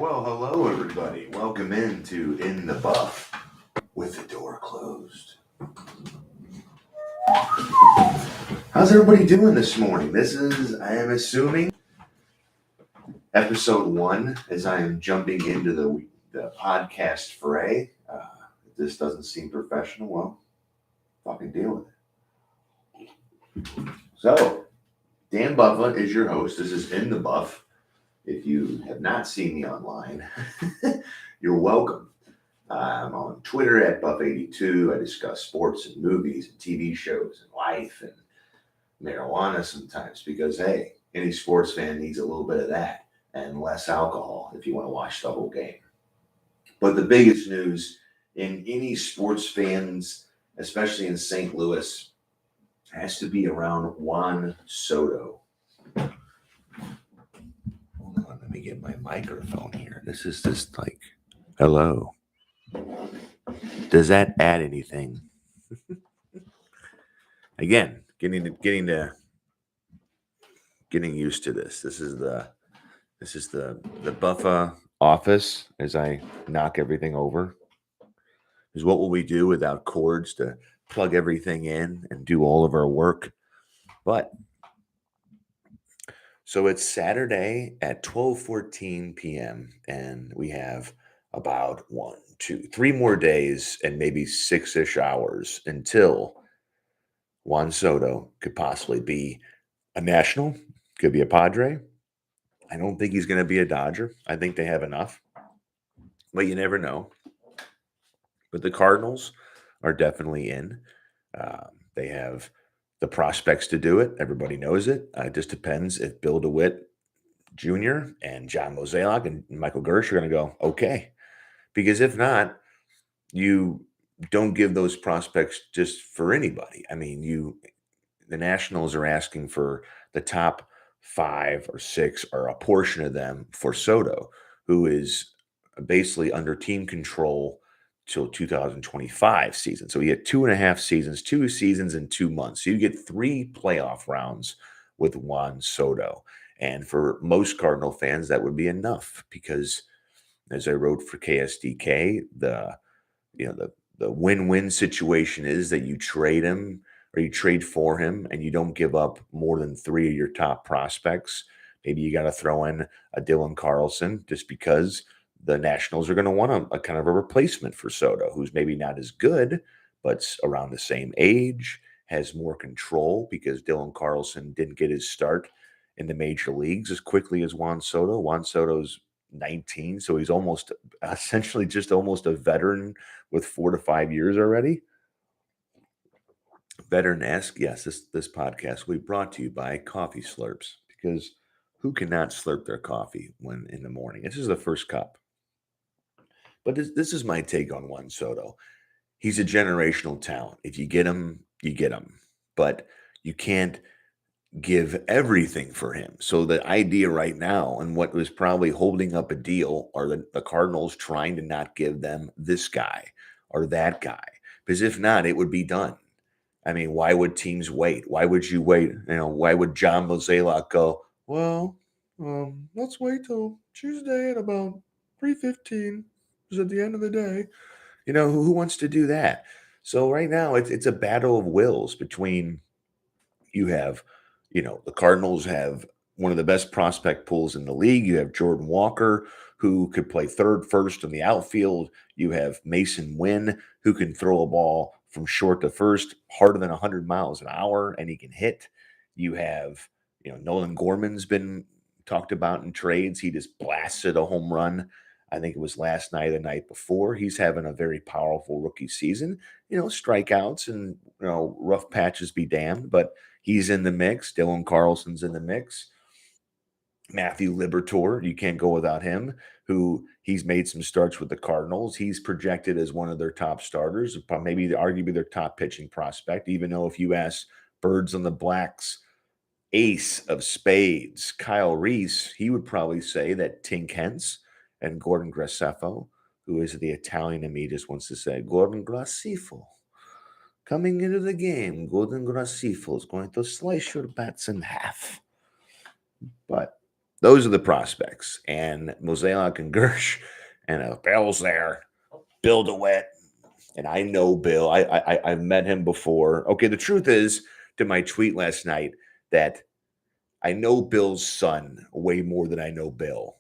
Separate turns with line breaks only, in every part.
Well, hello everybody. Welcome into In the Buff with the door closed. How's everybody doing this morning? This is, I am assuming, episode 1 as I am jumping into the podcast fray. If this doesn't seem professional, well, fucking deal with it. So, Dan Buffa is your host. This is In the Buff. If you have not seen me online, you're welcome. I'm on Twitter at Buff82. I discuss sports and movies and TV shows and life and marijuana sometimes because, hey, any sports fan needs a little bit of that and less alcohol if you want to watch the whole game. But the biggest news in any sports fans, especially in St. Louis, has to be around Juan Soto. Hold on, let me get my microphone here. This is just like, hello. Does that add anything? Again, getting used to this. This is the Buffa office as I knock everything over. Is what will we do without cords to plug everything in and do all of our work? But so it's Saturday at 12:14 p.m. and we have about 1, 2, 3 more days and maybe 6-ish hours until Juan Soto could possibly be a National, could be a Padre. I don't think he's going to be a Dodger. I think they have enough, but you never know. But the Cardinals are definitely in. They have the prospects to do it. Everybody knows it. It just depends if Bill DeWitt Jr. and John Mozeliak and Michael Gersh are going to go, okay. Because if not, you don't give those prospects just for anybody. I mean, the Nationals are asking for the top 5 or 6 or a portion of them for Soto, who is basically under team control till 2025 season. So he had 2.5 seasons, 2 seasons in 2 months. So you get 3 playoff rounds with Juan Soto. And for most Cardinal fans, that would be enough because, as I wrote for KSDK, the win-win situation is that you trade him or you trade for him and you don't give up more than 3 of your top prospects. Maybe you got to throw in a Dylan Carlson just because the Nationals are going to want a kind of a replacement for Soto, who's maybe not as good, but around the same age, has more control because Dylan Carlson didn't get his start in the major leagues as quickly as Juan Soto. Juan Soto's 19, so he's essentially almost a veteran with 4 to 5 years already. Veteran-esque, yes, this podcast will be brought to you by Coffee Slurps, because who cannot slurp their coffee when in the morning? This is the first cup. But this is my take on Juan Soto. He's a generational talent. If you get him, you get him. But you can't give everything for him. So the idea right now and what was probably holding up a deal are the Cardinals trying to not give them this guy or that guy. Because if not, it would be done. I mean, why would teams wait? Why would you wait? Why would John Mozeliak go, well, let's wait till Tuesday at about 3:15, because at the end of the day, who wants to do that? So right now it's a battle of wills between you have, the Cardinals have one of the best prospect pools in the league. You have Jordan Walker, who could play third, first in the outfield. You have Mason Wynn, who can throw a ball from short to first harder than 100 miles an hour, and he can hit. You have, Nolan Gorman's been talked about in trades. He just blasted a home run. I think it was last night or the night before. He's having a very powerful rookie season. Strikeouts and, rough patches be damned, but he's in the mix. Dylan Carlson's in the mix. Matthew Liberatore, you can't go without him, who he's made some starts with the Cardinals. He's projected as one of their top starters, maybe arguably their top pitching prospect, even though if you ask Birds on the Blacks ace of spades, Kyle Reese, he would probably say that Tink Hence and Gordon Graceffo, who is the Italian in me, just wants to say, Gordon Graceffo. Coming into the game, Gordon Graceffo is going to slice your bats in half. But Those are the prospects. And Mosaic and Gersh and Bill's there. Bill DeWitt. And I know Bill. I've met him before. Okay, the truth is, to my tweet last night, that I know Bill's son way more than I know Bill.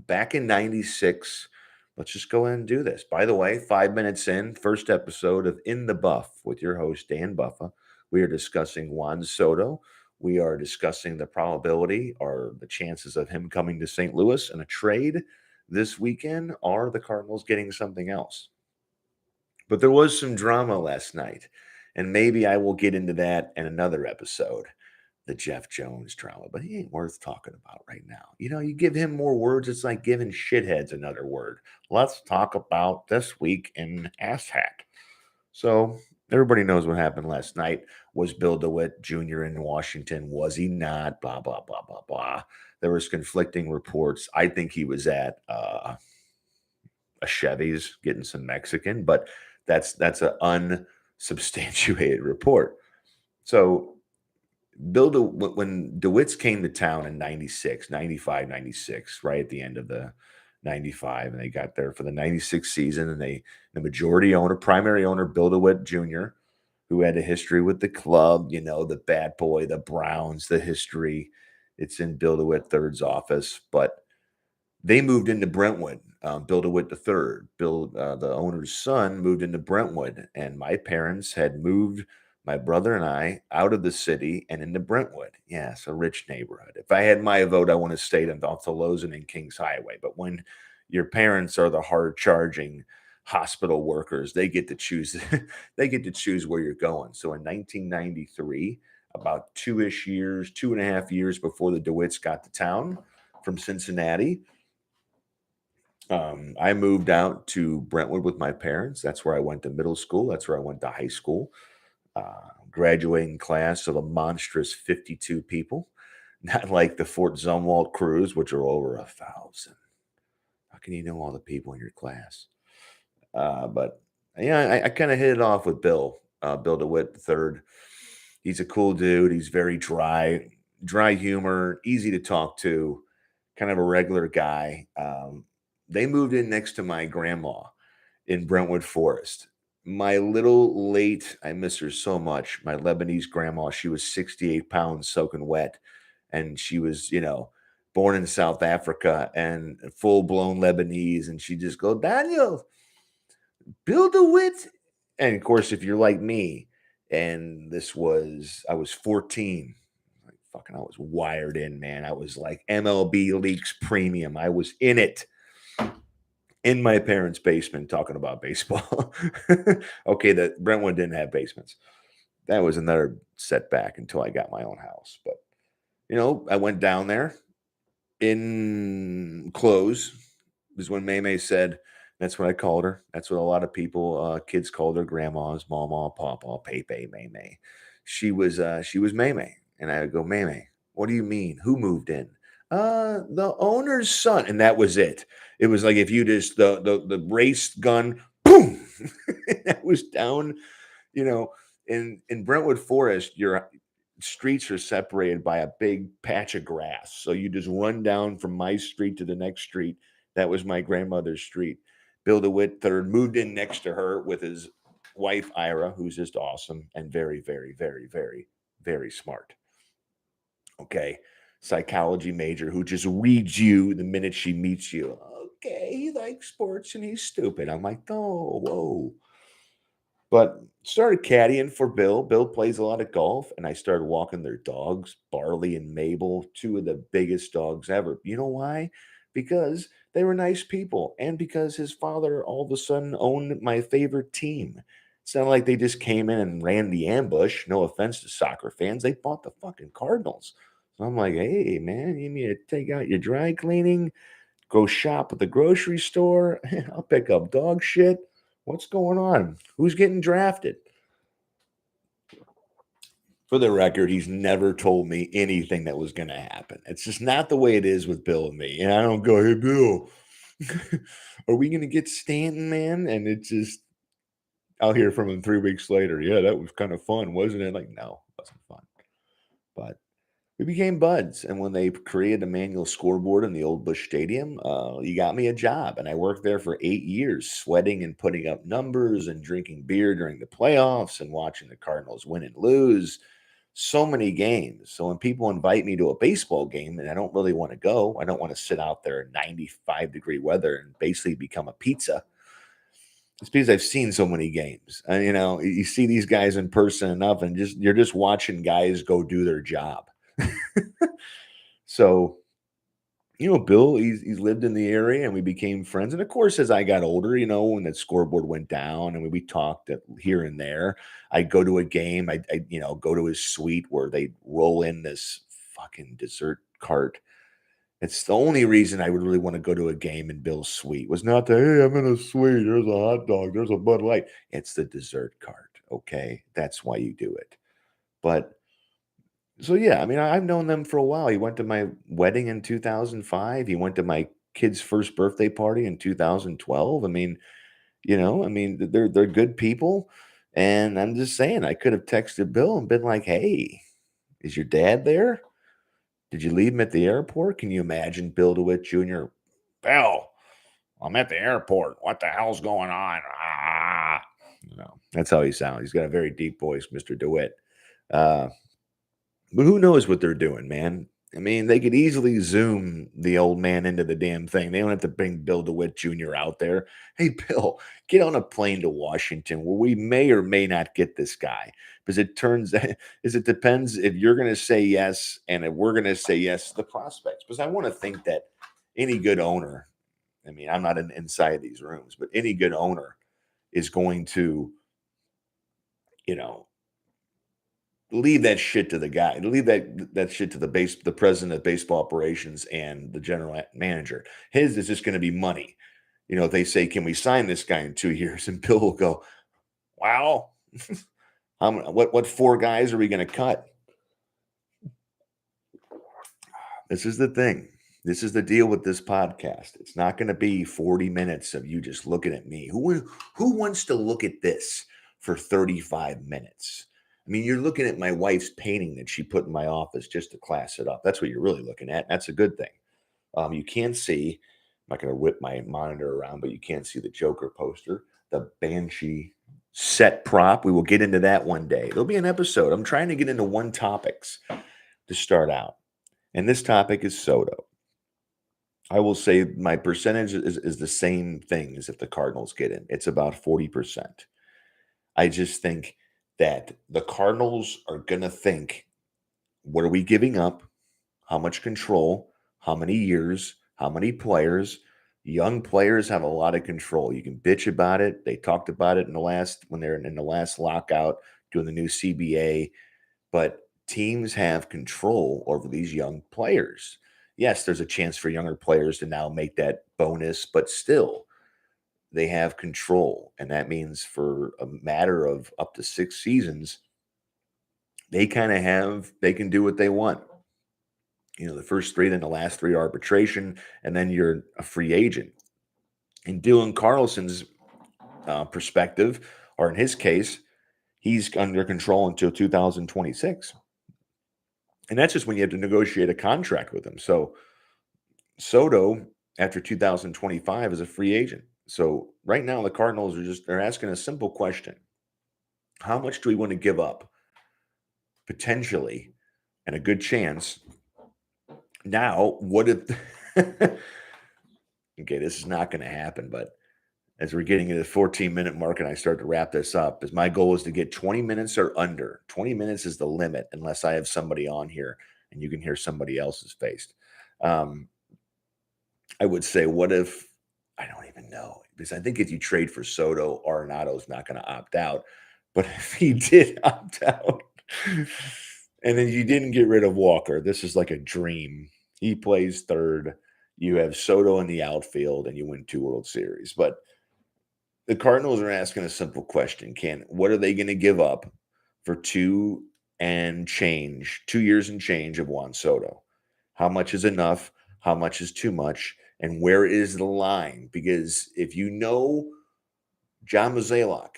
Back in '96, let's just go ahead and do this. By the way, 5 minutes in, first episode of In the Buff with your host, Dan Buffa. We are discussing Juan Soto. We are discussing the probability or the chances of him coming to St. Louis in a trade this weekend. Are the Cardinals getting something else? But there was some drama last night, and maybe I will get into that in another episode, the Jeff Jones drama, but he ain't worth talking about right now. You give him more words, it's like giving shitheads another word. Let's talk about this week in asshat. So everybody knows what happened last night. Was Bill DeWitt Jr. in Washington? Was he not? Blah, blah, blah, blah, blah. There was conflicting reports. I think he was at a Chevy's getting some Mexican, but that's an unsubstantiated report. So when DeWitt's came to town in 96, 95, 96, right at the end of the 95, and they got there for the 96 season, and the majority owner, primary owner, Bill DeWitt Jr., who had a history with the club, the bad boy, the Browns, the history. It's in Bill DeWitt III's office, but they moved into Brentwood. Bill DeWitt III, Bill, the owner's son, moved into Brentwood, and my parents had moved my brother and I out of the city and into Brentwood. Yes, a rich neighborhood. If I had my vote, I want to stay off the Lozan and Kings Highway. But when your parents are the hard-charging hospital workers, they get to choose. They get to choose where you're going. So in 1993, about 2.5 years before the DeWitts got to town from Cincinnati, I moved out to Brentwood with my parents. That's where I went to middle school. That's where I went to high school. Graduating class of a monstrous 52 people, not like the Fort Zumwalt crews, which are over 1,000. How can you know all the people in your class? But yeah, I kind of hit it off with Bill, Bill DeWitt III. He's a cool dude. He's very dry humor, easy to talk to, kind of a regular guy. They moved in next to my grandma in Brentwood Forest. My little late, I miss her so much. My Lebanese grandma, she was 68 pounds soaking wet. And she was, born in South Africa and full blown Lebanese. And she just go, Daniel, build a wit. And of course, if you're like me, and I was 14. Like fucking, I was wired in, man. I was like MLB Leaks Premium. I was in it in my parents' basement talking about baseball. Okay, that Brentwood didn't have basements. That was another setback until I got my own house. But I went down there in clothes. Is when May said, that's what I called her. That's what a lot of people, kids called their grandmas, mama, papa, Pepe, May. She was May. And I would go, May, what do you mean? Who moved in? The owner's son. And that was it. It was like if you just the race gun, boom, that was down, you know, in Brentwood Forest, your streets are separated by a big patch of grass. So you just run down from my street to the next street. That was my grandmother's street. Bill DeWitt third moved in next to her with his wife Ira, who's just awesome and very, very, very, very, very smart. Okay. Psychology major who just reads you the minute she meets you. Okay, he likes sports and he's stupid. I'm like, oh, whoa. But started caddying for Bill. Bill plays a lot of golf, and I started walking their dogs, Barley and Mabel, two of the biggest dogs ever. You know why? Because they were nice people, and because his father all of a sudden owned my favorite team. It's not like they just came in and ran the ambush. No offense to soccer fans, they bought the fucking Cardinals. So I'm like, hey, man, you need to take out your dry cleaning, go shop at the grocery store. I'll pick up dog shit. What's going on? Who's getting drafted? For the record, he's never told me anything that was going to happen. It's just not the way it is with Bill and me. And I don't go, hey, Bill, are we going to get Stanton, man? And it's just, I'll hear from him 3 weeks later. Yeah, that was kind of fun, wasn't it? Like, no, it wasn't fun. But We became buds, and when they created a manual scoreboard in the old Busch Stadium, he got me a job, and I worked there for 8 years, sweating and putting up numbers and drinking beer during the playoffs and watching the Cardinals win and lose. So many games. So when people invite me to a baseball game and I don't really want to go, I don't want to sit out there in 95-degree weather and basically become a pizza. It's because I've seen so many games. And, you see these guys in person enough, and you're just watching guys go do their job. So, Bill, he's lived in the area and we became friends. And of course, as I got older, when the scoreboard went down and we talked here and there, I'd go to a game. I'd go to his suite where they roll in this fucking dessert cart. It's the only reason I would really want to go to a game in Bill's suite was not that, hey, I'm in a suite. There's a hot dog. There's a Bud Light. It's the dessert cart. Okay. That's why you do it. But so yeah, I mean, I've known them for a while. He went to my wedding in 2005. He went to my kid's first birthday party in 2012. They're good people, and I'm just saying, I could have texted Bill and been like, "Hey, is your dad there? Did you leave him at the airport? Can you imagine Bill DeWitt Jr.? Bill, I'm at the airport. What the hell's going on? Ah, that's how he sounds. He's got a very deep voice, Mr. DeWitt. Uh, But who knows what they're doing, man? I mean, they could easily zoom the old man into the damn thing. They don't have to bring Bill DeWitt Jr. out there. Hey, Bill, get on a plane to Washington where we may or may not get this guy. Because it depends if you're going to say yes and if we're going to say yes to the prospects. Because I want to think that any good owner, I mean, I'm not inside these rooms, but any good owner is going to, you know, leave that shit to the guy. Leave that shit to the president of baseball operations and the general manager. His is just going to be money. If they say, "Can we sign this guy in 2 years?" and Bill will go, "Well, what four guys are we going to cut?" This is the thing. This is the deal with this podcast. It's not going to be 40 minutes of you just looking at me. Who wants to look at this for 35 minutes? I mean, you're looking at my wife's painting that she put in my office just to class it up. That's what you're really looking at. That's a good thing. You can't see, I'm not going to whip my monitor around, but you can't see the Joker poster, the Banshee set prop. We will get into that one day. There'll be an episode. I'm trying to get into one topics to start out. And this topic is Soto. I will say my percentage is the same thing as if the Cardinals get in. It's about 40%. I just think that the Cardinals are going to think, what are we giving up? How much control? How many years? How many players? Young players have a lot of control. You can bitch about it. They talked about it when they're in the last lockout doing the new CBA, but teams have control over these young players. Yes, there's a chance for younger players to now make that bonus, but still, they have control. And that means for a matter of up to 6 seasons, they can do what they want. The first three, then the last three arbitration, and then you're a free agent. In Dylan Carlson's perspective, or in his case, he's under control until 2026. And that's just when you have to negotiate a contract with him. So Soto, after 2025, is a free agent. So right now, the Cardinals they're asking a simple question: how much do we want to give up, potentially, and a good chance? Now, what if? Okay, this is not going to happen, but as we're getting into the 14-minute mark and I start to wrap this up, is my goal is to get 20 minutes or under. 20 minutes is the limit, unless I have somebody on here and you can hear somebody else's face. I would say, what if, I don't even know, because I think if you trade for Soto, Arenado's not going to opt out. But if he did opt out, and then you didn't get rid of Walker, this is like a dream. He plays third. You have Soto in the outfield, and you win 2 World Series. But the Cardinals are asking a simple question: what are they going to give up for 2 years and change of Juan Soto? How much is enough? How much is too much? And where is the line? Because if you know John Mozeliak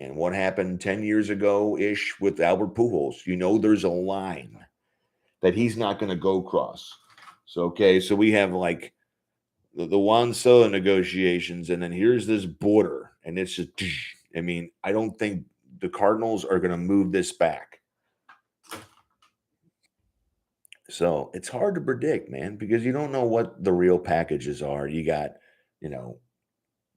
and what happened 10 years ago-ish with Albert Pujols, there's a line. that he's not going to go across. So, okay, so we have like the Juan Soto negotiations, and then here's this border, and it's just, I mean, I don't think the Cardinals are going to move this back. So it's hard to predict, man, because you don't know what the real packages are. You got, you know,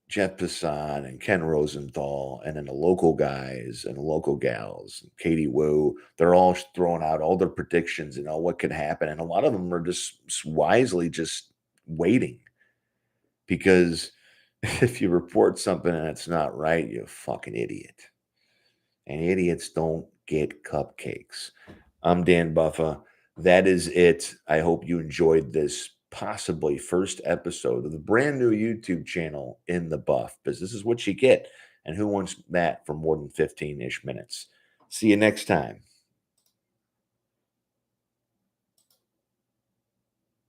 Jeff Passan and Ken Rosenthal, and then the local guys and the local gals, Katie Wu. They're all throwing out all their predictions and all what could happen, and a lot of them are just wisely just waiting because if you report something and it's not right, you're a fucking idiot. And idiots don't get cupcakes. I'm Dan Buffa. That is it. I hope you enjoyed this possibly first episode of the brand new YouTube channel in the Buff, because this is what you get. And who wants that for more than 15-ish minutes? See you next time.